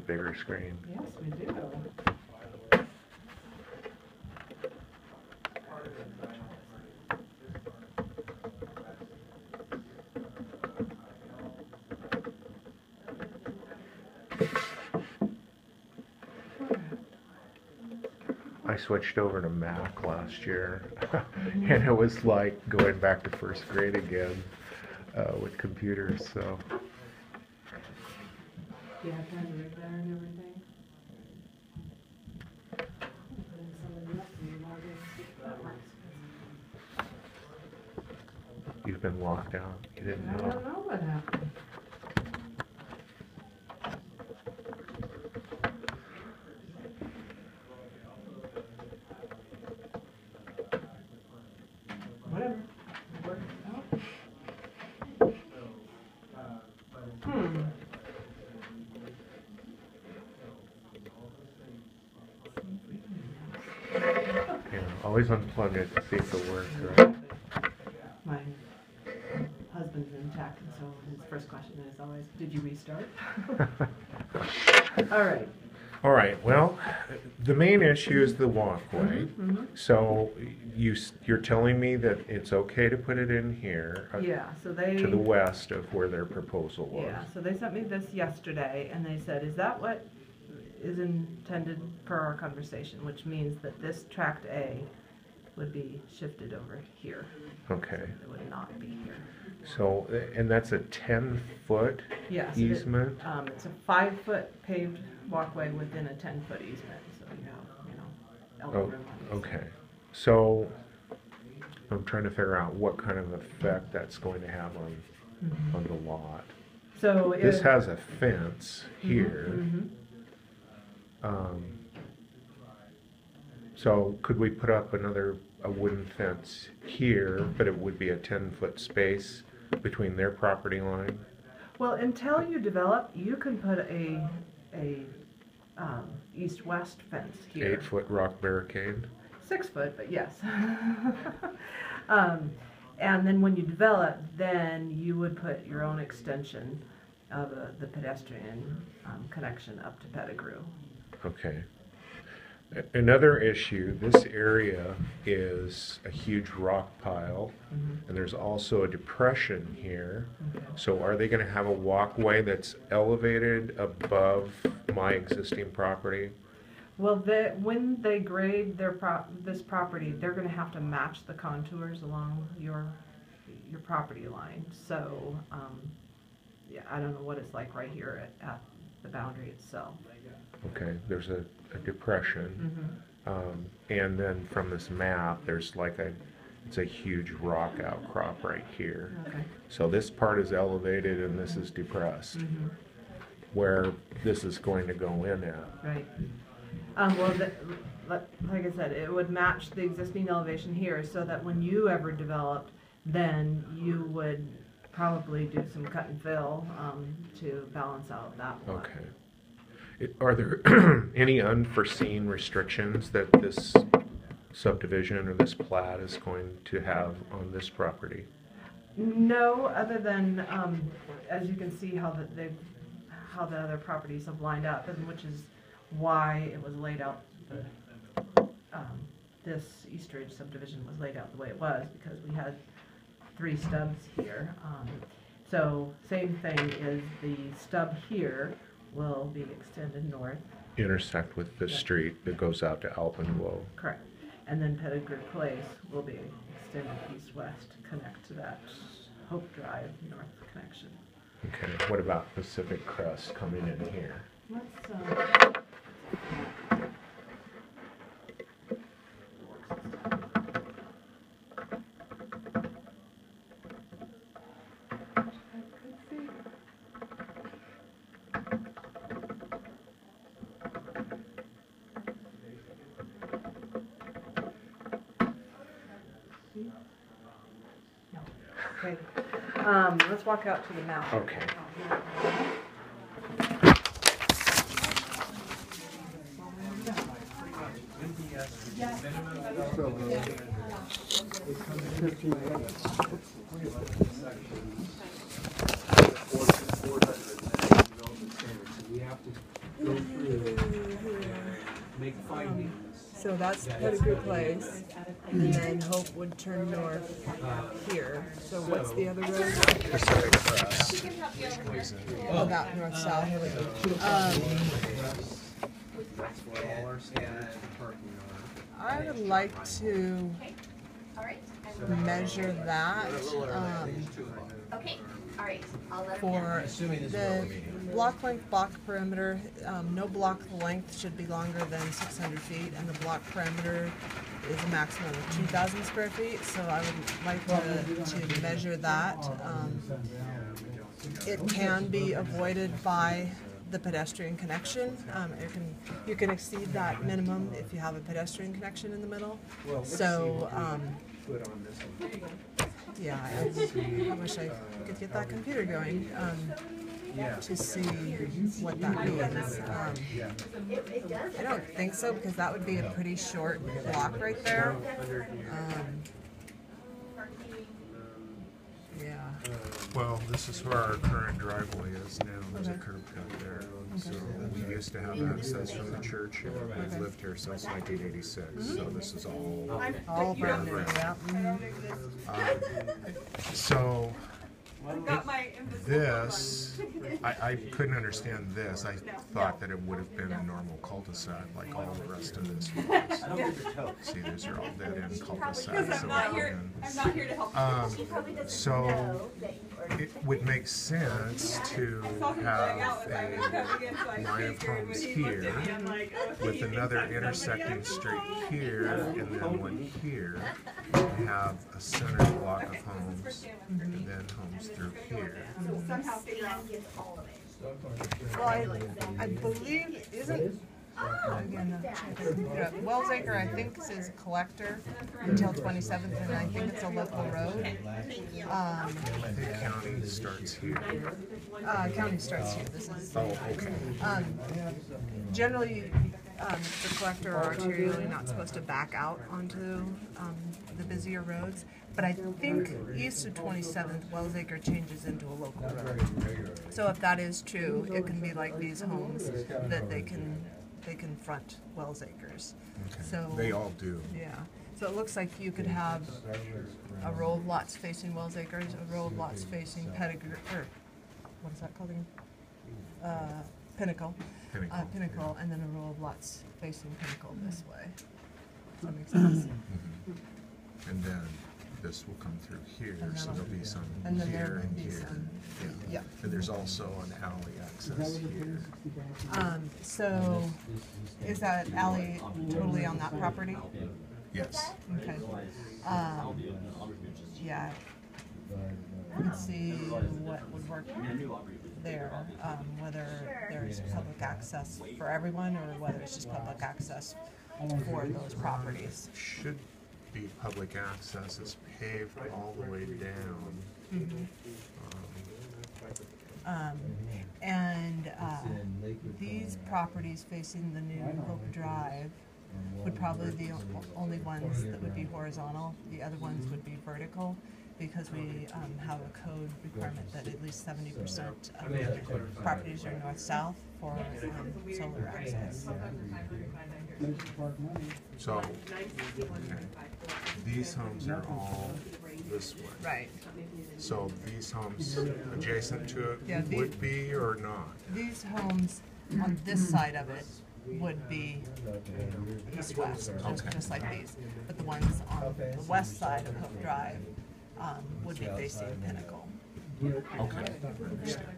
bigger screen. Yes, we do. I switched over to Mac last year, and it was like going back to first grade again with computers. So. Do you have time to read there and everything? You've been locked out. You didn't know. I don't know what happened. Whatever. It worked out. Yeah, always unplug it to see if it works, right? My husband's in tech, and so his first question is always, "Did you restart?" All right. All right. Well, the main issue is the walkway. So you're telling me that it's okay to put it in here Yeah. So they to the west of where their proposal was. Yeah. So they sent me this yesterday, and they said, "Is that what is intended per our conversation?" Which means that this tract A would be shifted over here. Okay. It would not be here. So, and that's a 10-foot Yes. easement? It's a 5-foot paved walkway within a 10-foot easement. So you have, elbow room on this. Okay. So, I'm trying to figure out what kind of effect that's going to have on the lot. So This has a fence here. So could we put up a wooden fence here, but it would be a 10-foot space between their property line? Well, until you develop, you can put a east-west fence here. 8-foot rock barricade? 6 foot, but yes. And then when you develop, then you would put your own extension of the pedestrian connection up to Pettigrew. Okay. Another issue, this area is a huge rock pile, and there's also a depression here. So are they going to have a walkway that's elevated above my existing property? Well, when they grade this property, they're going to have to match the contours along your property line. So, yeah, I don't know what it's like right here at the boundary itself. Okay, there's a depression, and then from this map, there's it's a huge rock outcrop right here. Okay. So this part is elevated and this is depressed, where this is going to go in at. Right. Well, like I said, it would match the existing elevation here, so that when you ever developed, then you would probably do some cut and fill to balance out that one. Okay. Are there any unforeseen restrictions that this subdivision or this plat is going to have on this property? No, other than as you can see how the other properties have lined up, and which is why it was laid out. This East Ridge subdivision was laid out the way it was because we had 3 stubs here. So same thing is the stub here will be extended north. Intersect with the street that goes out to Alpenglow. Correct. And then Pettigrew Place will be extended east-west to connect to that Hope Drive north connection. Okay, what about Pacific Crest coming in here? Let's Okay. Let's walk out to the mouth. Okay. Make findings. So that's Pettigrew Place, and then Hope would turn north here. So what's the other road? Pacific Crest. Oh, that north-south. I would like to measure that Okay, all right, I'll let for the block length, block perimeter. No block length should be longer than 600 feet, and the block perimeter is a maximum of 2,000 square feet. So I would like to measure that. It can be avoided by the pedestrian connection. You can exceed that minimum if you have a pedestrian connection in the middle. So, yeah, I wish I could get that computer going to see what that means. I don't think so, because that would be a pretty short block right there. Yeah. Well, this is where our current driveway is now. There's a curb cut there. So we used to have access from the church, and we've lived here since 1986. So this is all Brand new, yeah. So this, I couldn't understand this. I thought that it would have been a normal cul-de-sac like all the rest of this was. See, these are all dead-end cul-de-sacs. I'm not here to help. So it would make sense to have a line of homes here with another intersecting street here and then one here, and have a center block of homes and then homes through here. Well, I believe, isn't, again, Wells Acre, I think, says collector until 27th, and I think it's a local road. I think county starts here. County starts here. This is, Oh, okay. generally, the collector are arterially not supposed to back out onto the busier roads. But I think east of 27th, Wells Acre changes into a local road. So if that is true, it can be like these homes that they can front Wells Acres. Okay. So They all do. yeah. So it looks like you could have a row of lots facing Wells Acres, a row of lots facing Pettigrew, or what is that called again? Pinnacle. Pinnacle, and then a row of lots facing Pinnacle this way. Does that make sense? And then this will come through here, And so that'll- there'll be some and then here there'll and be here. some- Yeah. yeah. And there's also an alley access here. So is that alley totally on that property? Yes. Okay. Yeah. Let's see what would work there, whether there's public access for everyone or whether it's just public access for those properties. Should be public access. It's paved all the way down. And these properties facing the new Hope Drive would probably be the only ones that would be horizontal. The other ones would be vertical, because we have a code requirement that at least 70% of properties are north-south for solar access. So, okay. These homes are all this way. Right. So these homes adjacent to it Yeah, would be or not? These homes on this side of it would be east-west, just like these. But the ones on the west side of Hope Drive would be facing Pinnacle. Okay, I understand.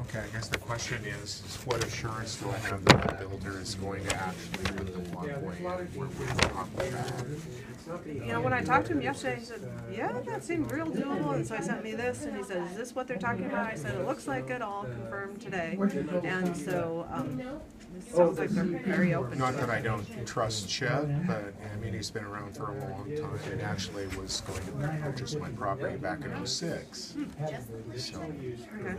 Okay, I guess the question is what assurance do I have that the builder is going to actually put the walkway in where we're on the track? You know, when I talked to him yesterday, he said, yeah, that seemed real doable, and so he sent me this, and he said, is this what they're talking about? I said, it looks like it, I'll confirm today. And so, it sounds like they're very open Not to that it. I don't trust Chet, but I mean, he's been around for a long time and actually was going to purchase my property back in '06. So, Okay.